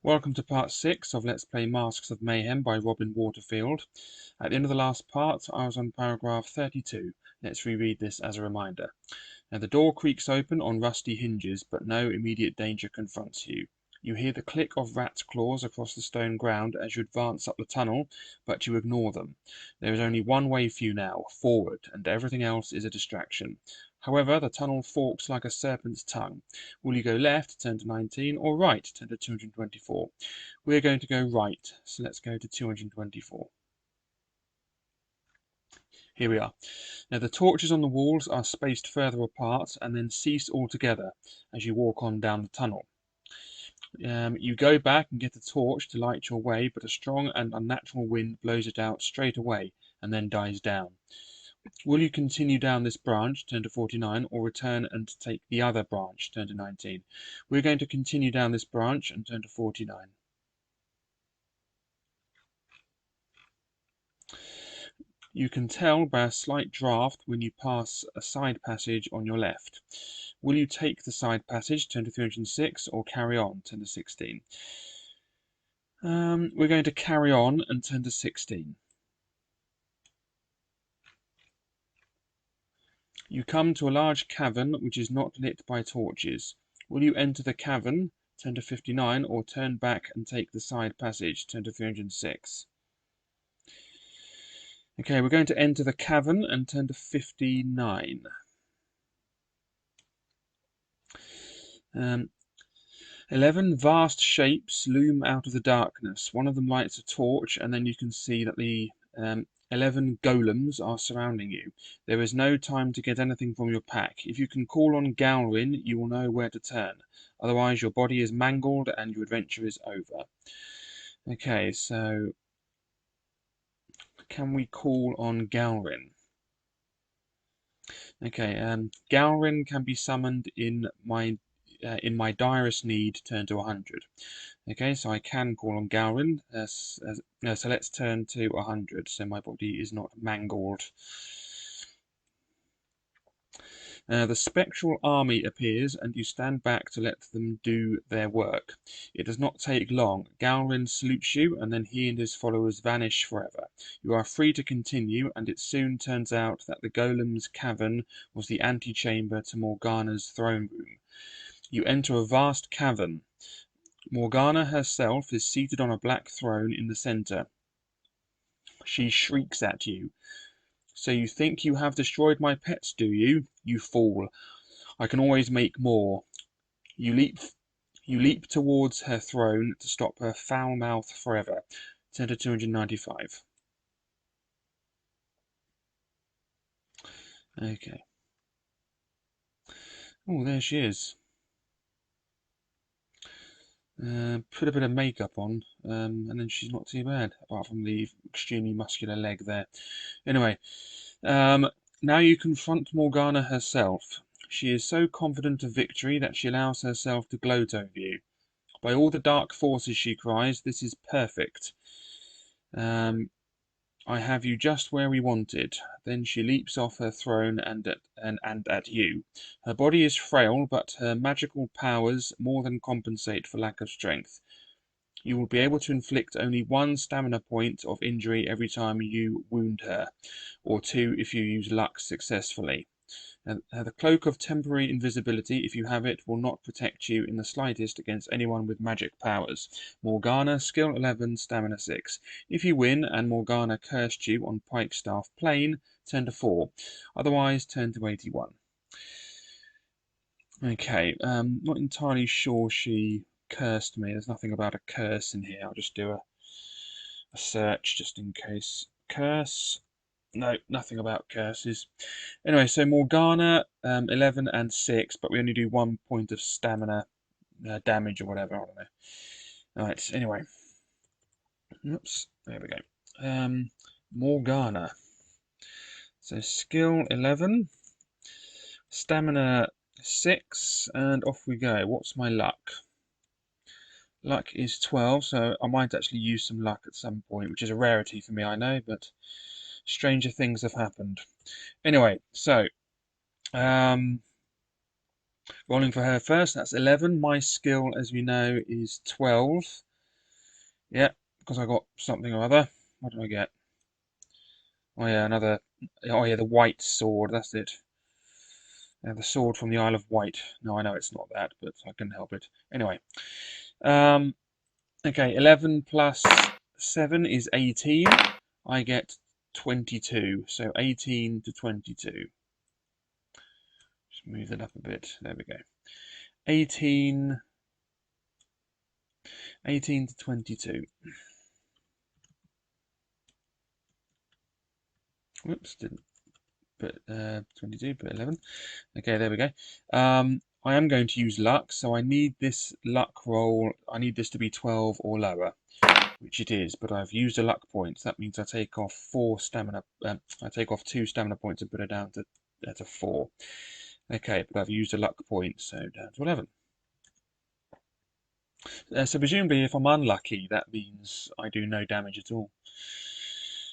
Welcome to part 6 of Let's Play Masks of Mayhem by Robin Waterfield. At the end of the last part, I was on paragraph 32. Let's reread this as a reminder. Now the door creaks open on rusty hinges, but no immediate danger confronts you. You hear the click of rat claws across the stone ground as you advance up the tunnel, but you ignore them. There is only one way for you now, forward, and everything else is a distraction. However, the tunnel forks like a serpent's tongue. Will you go left, turn to 19, or right, turn to 224? We're going to go right, so let's go to 224. Here we are. Now the torches on the walls are spaced further apart and then cease altogether as you walk on down the tunnel. You go back and get a torch to light your way, but a strong and unnatural wind blows it out straight away and then dies down. Will you continue down this branch, turn to 49, or return and take the other branch, turn to 19? We're going to continue down this branch and turn to 49. You can tell by a slight draft when you pass a side passage on your left. Will you take the side passage, turn to 306, or carry on, turn to 16? We're going to carry on and turn to 16. You come to a large cavern which is not lit by torches. Will you enter the cavern, turn to 59, or turn back and take the side passage, turn to 306? Okay, we're going to enter the cavern and turn to 59. 11 vast shapes loom out of the darkness. One of them lights a torch, and then you can see that the 11 golems are surrounding you. There is no time to get anything from your pack. If you can call on Galrin, you will know where to turn. Otherwise, your body is mangled and your adventure is over. Okay, so can we call on Galrin? Okay, Galrin can be summoned in my direst need, turn to 100. Okay, so I can call on Galrin. So let's turn to 100, so my body is not mangled. The spectral army appears, and you stand back to let them do their work. It does not take long. Galrin salutes you, and then he and his followers vanish forever. You are free to continue, and it soon turns out that the Golem's cavern was the antechamber to Morgana's throne room. You enter a vast cavern. Morgana herself is seated on a black throne in the center. She shrieks at you. So you think you have destroyed my pets, do you? You fool. I can always make more. You leap towards her throne to stop her foul mouth forever. Turn to 295. Okay. Oh, there she is. Put a bit of makeup on, and then she's not too bad, apart from the extremely muscular leg there. Anyway, now you confront Morgana herself. She is so confident of victory that she allows herself to gloat over you. By all the dark forces, she cries, this is perfect. I have you just where we wanted. Then she leaps off her throne and at you. Her body is frail, but her magical powers more than compensate for lack of strength. You will be able to inflict only 1 stamina point of injury every time you wound her, or 2 if you use luck successfully. The cloak of temporary invisibility, if you have it, will not protect you in the slightest against anyone with magic powers. Morgana, skill 11, stamina 6. If you win and Morgana cursed you on Pikestaff Plain, turn to 4. Otherwise, turn to 81. Okay, not entirely sure she cursed me. There's nothing about a curse in here. I'll just do a search just in case. Curse. No, nothing about curses. Anyway, so Morgana, 11 and 6, but we only do 1 point of stamina damage or whatever. I don't know. Alright, anyway. Oops, there we go. Morgana. So skill 11, stamina 6, and off we go. What's my luck? Luck is 12, so I might actually use some luck at some point, which is a rarity for me, I know, but stranger things have happened. Anyway, so rolling for her first, that's 11. My skill, as we know, is 12. Yeah, because I got something or other. What did I get? Oh yeah, another. Oh yeah, the white sword. That's it. The sword from the Isle of Wight. No, I know it's not that, but I couldn't help it. Anyway, okay, 11 plus 7 is 18. I get 22, so 18 to 22. Just move that up a bit. There we go. 18 to 22. Whoops, didn't put 22, put 11. Okay, there we go. I am going to use luck, so I need this luck roll. I need this to be 12 or lower, which it is, but I've used a luck point. So that means I take off 4 stamina. I take off 2 stamina points and put it down to 4. Okay, but I've used a luck point, so down to 11. So presumably, if I'm unlucky, that means I do no damage at all.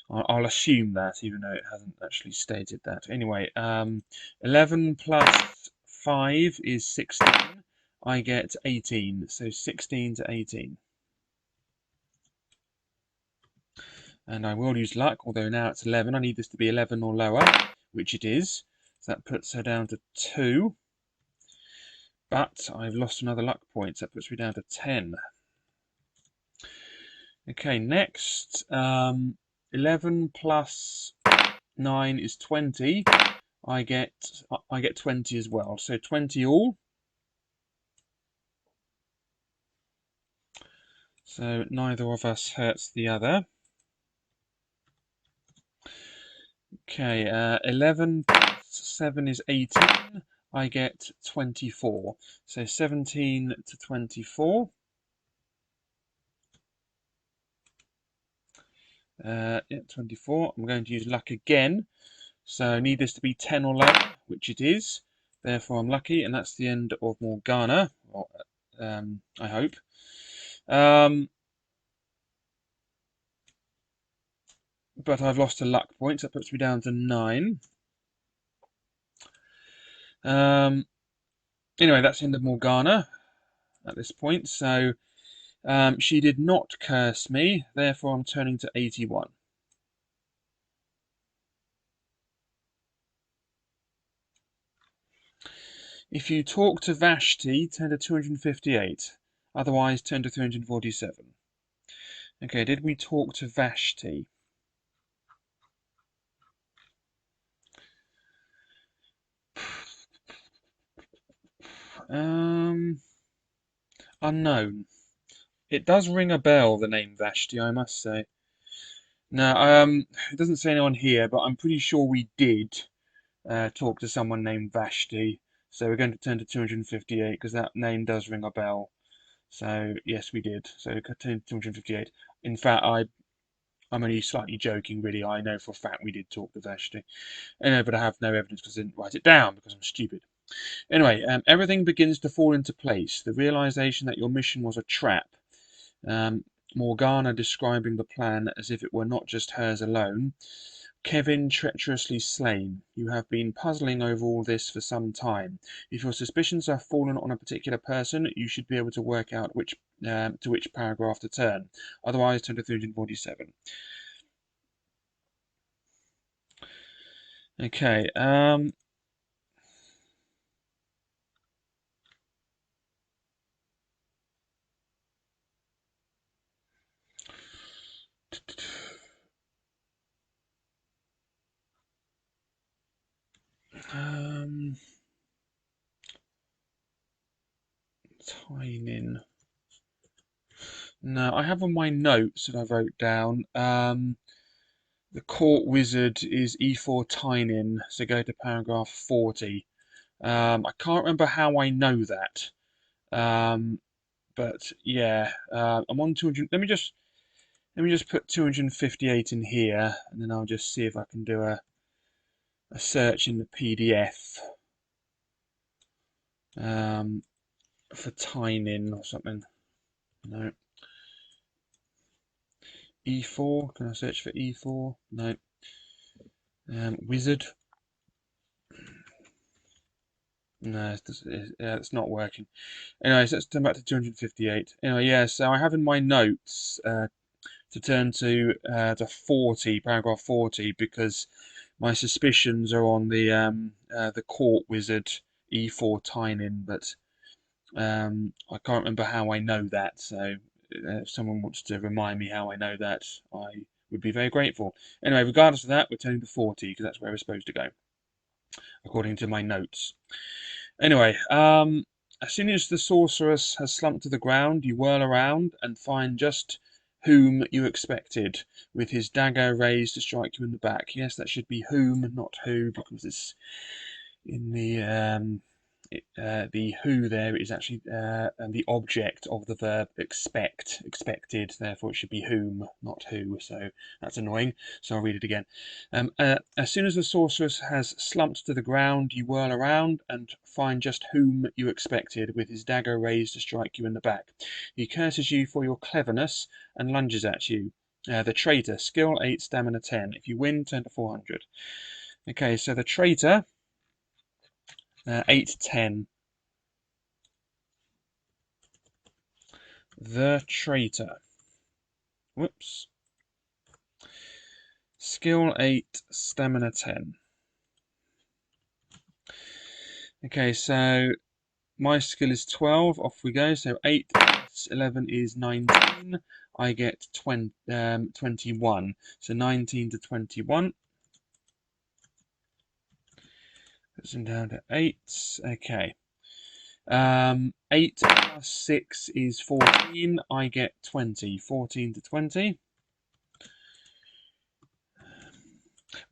I'll assume that, even though it hasn't actually stated that. Anyway, 11 plus 5 is 16. I get 18, so 16 to 18. And I will use luck, although now it's 11. I need this to be 11 or lower, which it is. So that puts her down to 2. But I've lost another luck point, so that puts me down to 10. Okay, next, 11 plus 9 is 20. I get 20 as well, so 20 all. So neither of us hurts the other. Okay, 11 plus 7 is 18. I get 24. So 17 to 24. Yeah, 24. I'm going to use luck again. So I need this to be 10 or lower, which it is. Therefore I'm lucky, and that's the end of Morgana, or, I hope. But I've lost a luck point, so that puts me down to 9. Anyway, that's the end of Morgana at this point. So she did not curse me, therefore I'm turning to 81. If you talk to Vashti, turn to 258. Otherwise, turn to 347. Okay, did we talk to Vashti? Unknown. It does ring a bell, the name Vashti, I must say. Now, it doesn't say anyone here, but I'm pretty sure we did talk to someone named Vashti. So we're going to turn to 258 because that name does ring a bell. So yes, we did. So turn to 258. In fact, I'm only slightly joking, really. I know for a fact we did talk to Vashti. Anyway, but I have no evidence because I didn't write it down because I'm stupid. Anyway, everything begins to fall into place. The realization that your mission was a trap. Morgana describing the plan as if it were not just hers alone. Kevin treacherously slain. You have been puzzling over all this for some time. If your suspicions have fallen on a particular person, you should be able to work out to which paragraph to turn. Otherwise, turn to 347. Okay. Tying. No, I have on my notes that I wrote down. The court wizard is E4 Tynin, so go to paragraph 40. I can't remember how I know that. But yeah, I'm on 200. Let me just put 258 in here, and then I'll just see if I can do a search in the PDF for Tynin or something. No. E4. Can I search for E4? No. Wizard. No, it's not working. Anyway, so let's turn back to 258. Anyway, yeah, so I have in my notes to turn to 40, paragraph 40, because my suspicions are on the court wizard e4 Tynan, but I can't remember how I know that. So if someone wants to remind me how I know that, I would be very grateful. Anyway, regardless of that, we're turning to 40 because that's where we're supposed to go, according to my notes. Anyway, as soon as the sorceress has slumped to the ground, you whirl around and find just whom you expected, with his dagger raised to strike you in the back. Yes, that should be whom, not who, because it's in the who there is actually the object of the verb expected, therefore it should be whom, not who, so that's annoying, so I'll read it again. As soon as the sorceress has slumped to the ground, you whirl around and find just whom you expected, with his dagger raised to strike you in the back. He curses you for your cleverness and lunges at you. The traitor, skill 8, stamina 10. If you win, turn to 400. Okay, so the traitor, 8, 10. The traitor. Whoops. Skill 8, stamina 10. Okay, so my skill is 12. Off we go. So 8 plus 11 is 19. I get 21. So 19 to 21. Puts him down to 8. Okay. 8 plus 6 is 14. I get 20. 14 to 20.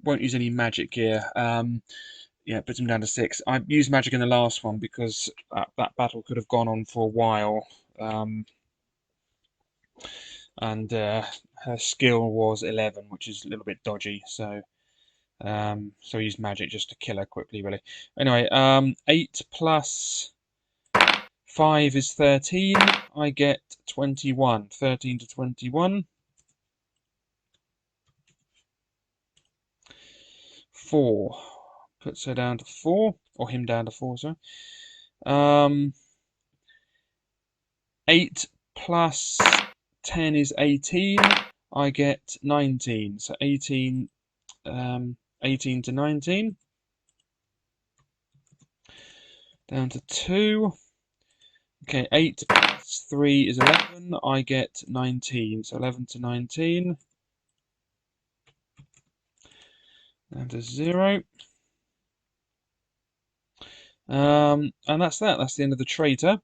Won't use any magic here. Yeah, puts him down to 6. I used magic in the last one because that battle could have gone on for a while. And her skill was 11, which is a little bit dodgy. So I used magic just to kill her quickly, really. Anyway, 8 plus 5 is 13. I get 21. 13 to 21. 4. Puts her down to 4. Or him down to 4, sorry. 8 plus 10 is 18. I get 19. So 18 to 19. Down to 2. Okay, 8 plus 3 is 11. I get 19. So 11 to 19. Down to 0. And that's that. That's the end of the traitor.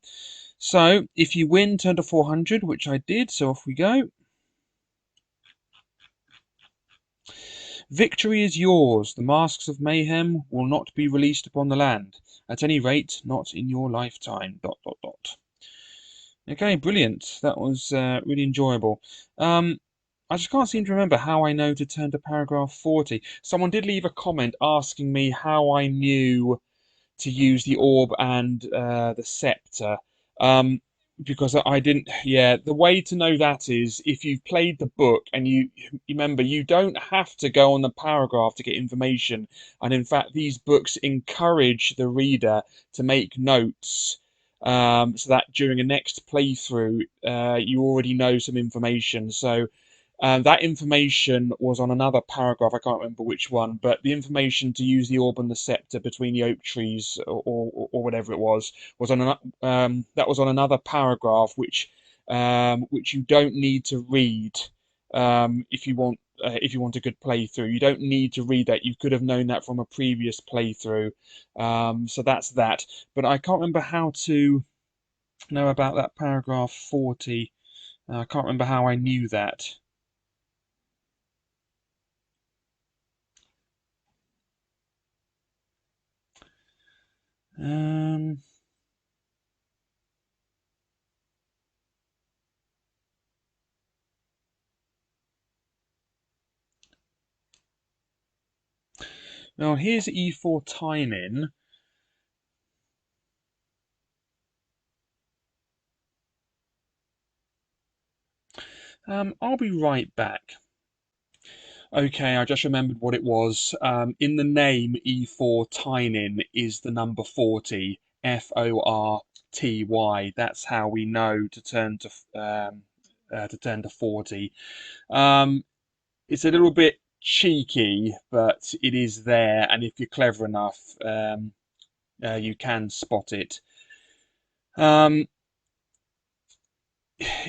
So if you win, turn to 400, which I did. So off we go. Victory is yours. The masks of mayhem will not be released upon the land. At any rate, not in your lifetime. ... Okay, brilliant. That was really enjoyable. I just can't seem to remember how I know to turn to paragraph 40. Someone did leave a comment asking me how I knew to use the orb and the scepter. Because I didn't. Yeah, the way to know that is if you've played the book and you remember you don't have to go on the paragraph to get information. And in fact, these books encourage the reader to make notes. So that during a next playthrough, you already know some information. So that information was on another paragraph. I can't remember which one, but the information to use the orb and the scepter between the oak trees, or whatever it was on that was on another paragraph, which you don't need to read if you want. If you want a good playthrough, you don't need to read that. You could have known that from a previous playthrough. So that's that. But I can't remember how to know about that paragraph 40. I can't remember how I knew that. Now here's E4 Tynan. I'll be right back. Okay, I just remembered what it was. In the name E4 Tynan is the number 40, Forty. That's how we know to turn to to turn to 40. It's a little bit cheeky, but it is there, and if you're clever enough, you can spot it.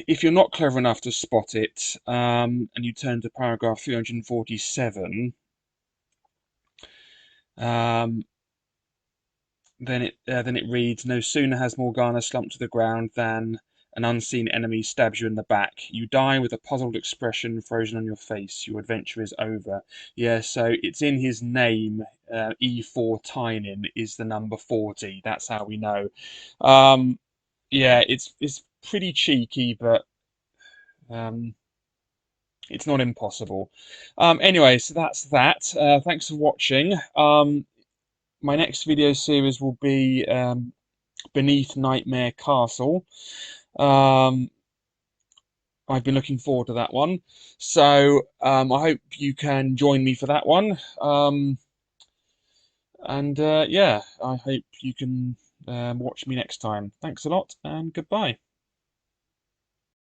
If you're not clever enough to spot it, and you turn to paragraph 347, then it reads, "No sooner has Morgana slumped to the ground than an unseen enemy stabs you in the back. You die with a puzzled expression frozen on your face. Your adventure is over." Yeah, so it's in his name. E4 Tynan is the number 40. That's how we know. Yeah, it's pretty cheeky, but it's not impossible. Anyway, so that's that. Thanks for watching. My next video series will be Beneath Nightmare Castle. I've been looking forward to that one. So I hope you can join me for that one. And yeah, I hope you can watch me next time. Thanks a lot and goodbye.